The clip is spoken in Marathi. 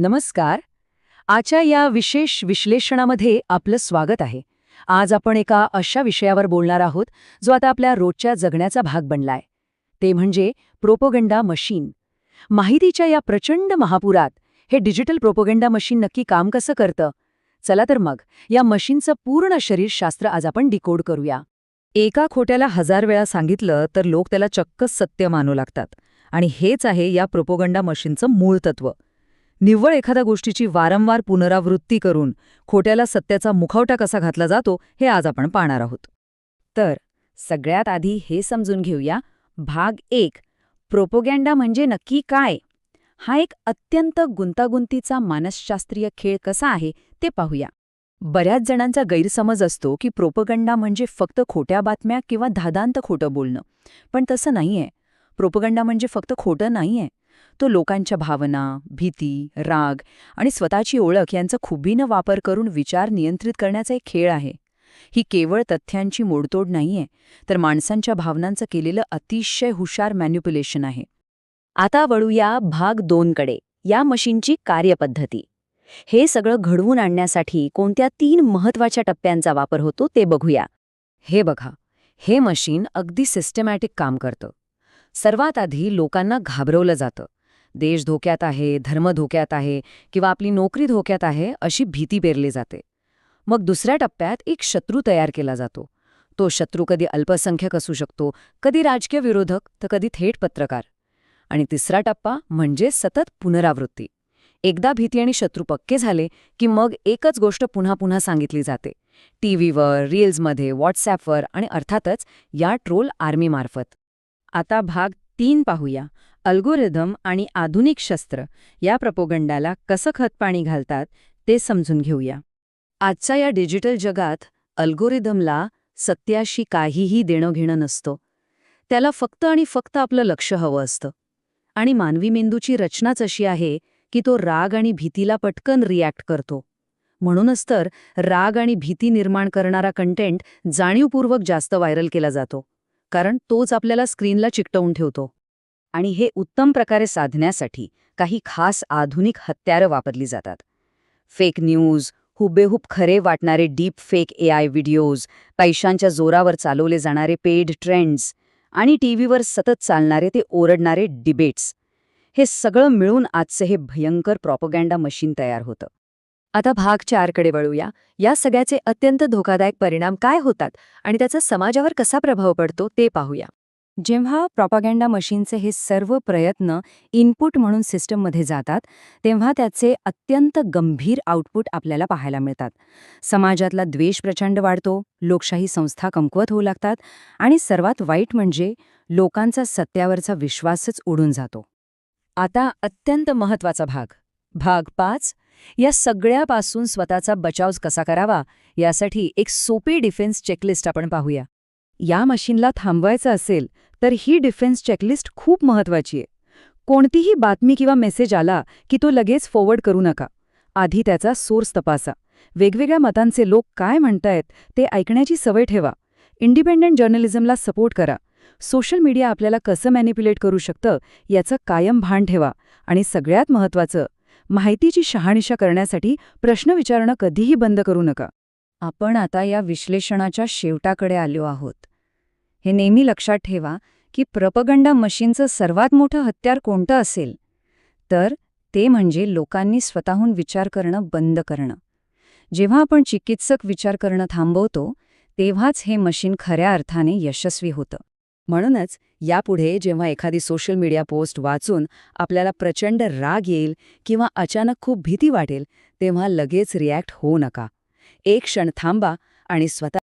नमस्कार. आजच्या या विशेष विश्लेषणामध्ये आपलं स्वागत आहे. आज आपण एका अशा विषयावर बोलणार आहोत जो आता आपल्या रोजच्या जगण्याचा भाग बनलाय. ते म्हणजे प्रोपोगंडा मशीन. माहितीच्या या प्रचंड महापुरात हे डिजिटल प्रोपोगंडा मशीन नक्की काम कसं करतं? चला तर मग या मशीनचं पूर्ण शरीरशास्त्र आज आपण डिकोड करूया. एका खोट्याला 1000 वेळा सांगितलं तर लोक त्याला चक्क सत्य मानू लागतात. आणि हेच आहे या प्रोपोगंडा मशीनचं मूळ तत्व. निव्वळ एखाद्या गोष्टीची वारंवार पुनरावृत्ती करून खोट्याला सत्याचा मुखवटा कसा घातला जातो हे आज आपण पाहणार आहोत. तर सगळ्यात आधी हे समजून घेऊया. भाग 1, प्रोपोगंडा म्हणजे नक्की काय? हा एक अत्यंत गुंतागुंतीचा मानसशास्त्रीय खेळ कसा आहे ते पाहूया. बऱ्याच जणांचा गैरसमज असतो की प्रोपगंडा म्हणजे फक्त खोट्या बातम्या किंवा धादांत खोटं बोलणं. पण तसं नाहीये. प्रोपगंडा म्हणजे फक्त खोटं नाहीये. तो लोकांच्या भावना, भीती, राग आणि स्वतःची ओळख यांचा खुबीनं वापर करून विचार नियंत्रित करण्याचा एक खेळ आहे. ही केवळ तथ्यांची मोडतोड नाहीये, तर माणसांच्या भावनांचं केलेलं अतिशय हुशार मॅन्युप्युलेशन आहे. आता वळूया भाग 2 कडे, या मशीनची कार्यपद्धती. हे सगळं घडवून आणण्यासाठी कोणत्या 3 महत्वाच्या टप्प्यांचा वापर होतो ते बघूया. हे बघा, हे मशीन अगदी सिस्टमॅटिक काम करतं. सर्वात आधी लोकांना घाबरवलं जातं. देश धोक्यात आहे, धर्म धोक्यात आहे किंवा आपली नोकरी धोक्यात आहे अशी भीती पेरली जाते. मग दुसऱ्या टप्प्यात एक शत्रू तयार केला जातो. तो शत्रू कधी अल्पसंख्यक असू शकतो, कधी राजकीय विरोधक, तर कधी थेट पत्रकार. आणि तिसरा टप्पा म्हणजे सतत पुनरावृत्ती. एकदा भीती आणि शत्रू पक्के झाले की मग एकच गोष्ट पुन्हा पुन्हा सांगितली जाते. टीव्हीवर, रील्समध्ये, व्हॉट्सॲपवर आणि अर्थातच या ट्रोल आर्मीमार्फत. आता भाग 3 पाहूया. अल्गोरिदम आणि आधुनिक शस्त्र या प्रोपोगंडाला कसं खतपाणी घालतात ते समजून घेऊया. आजच्या या डिजिटल जगात अल्गोरिदमला सत्याशी काहीही देणं घेणं नसतं. त्याला फक्त आणि फक्त आपलं लक्ष हवं असतं. आणि मानवी मेंदूची रचनाच अशी आहे की तो राग आणि भीतीला पटकन रिॲक्ट करतो. म्हणूनच तर राग आणि भीती निर्माण करणारा कंटेंट जाणीवपूर्वक जास्त व्हायरल केला जातो, कारण तोच आपल्याला स्क्रीनला चिकटवून ठेवतो. आणि हे उत्तम प्रकारे साधण्यासाठी काही खास आधुनिक हत्यारं वापरली जातात. फेक न्यूज, हुबेहूब खरे वाटणारे डीप फेक AI व्हिडिओज, पैशांच्या जोरावर चालवले जाणारे पेड ट्रेंड्स आणि टीव्हीवर सतत चालणारे ते ओरडणारे डिबेट्स, हे सगळं मिळून आजचं हे भयंकर प्रोपोगंडा मशीन तयार होतं. आता भाग 4 कडे वळूया. या सगळ्याचे अत्यंत धोकादायक परिणाम काय होतात आणि त्याचा समाजावर कसा प्रभाव पडतो ते पाहूया. जेव्हा प्रोपोगंडा मशीनचे हे सर्व प्रयत्न इनपुट म्हणून सिस्टममध्ये जातात, तेव्हा त्याचे अत्यंत गंभीर आउटपुट आपल्याला पाहायला मिळतात. समाजातला द्वेष प्रचंड वाढतो, लोकशाही संस्था कमकुवत होऊ लागतात आणि सर्वात वाईट म्हणजे लोकांचा सत्यावरचा विश्वासच उडून जातो. आता अत्यंत महत्वाचा भाग, भाग 5. या सगळ्यापासून स्वतःचा बचाव कसा करावा यासाठी एक सोपी डिफेन्स चेकलिस्ट आपण पाहूया. या मशीनला थांबवायचं असेल तर ही डिफेन्स चेकलिस्ट खूप महत्वाची आहे. कोणतीही बातमी किंवा मेसेज आला की तो लगेच फॉरवर्ड करू नका. आधी त्याचा सोर्स तपासा. वेगवेगळ्या मतांचे लोक काय म्हणतायत ते ऐकण्याची सवय ठेवा. इंडिपेंडंट जर्नलिझमला सपोर्ट करा. सोशल मीडिया आपल्याला कसं मॅनिप्युलेट करू शकतं याचं कायम भान ठेवा. आणि सगळ्यात महत्त्वाचं, माहितीची शहानिशा करण्यासाठी प्रश्न विचारणं कधीही बंद करू नका. आपण आता या विश्लेषणाच्या शेवटाकडे आलो आहोत. हे नेहमी लक्षात ठेवा की प्रोपोगंडा मशीनचं सर्वात मोठं हत्यार कोणतं असेल, तर ते म्हणजे लोकांनी स्वतःहून विचार करणं बंद करणं. जेव्हा आपण चिकित्सक विचार करणं थांबवतो, तेव्हाच हे मशीन खऱ्या अर्थाने यशस्वी होतं. म्हणूनच यापुढे जेव्हा एखादी सोशल मीडिया पोस्ट वाचून आपल्याला प्रचंड राग येईल किंवा अचानक खूप भीती वाटेल, तेव्हा लगेच रिॲक्ट होऊ नका. एक क्षण थांबा आणि स्वतः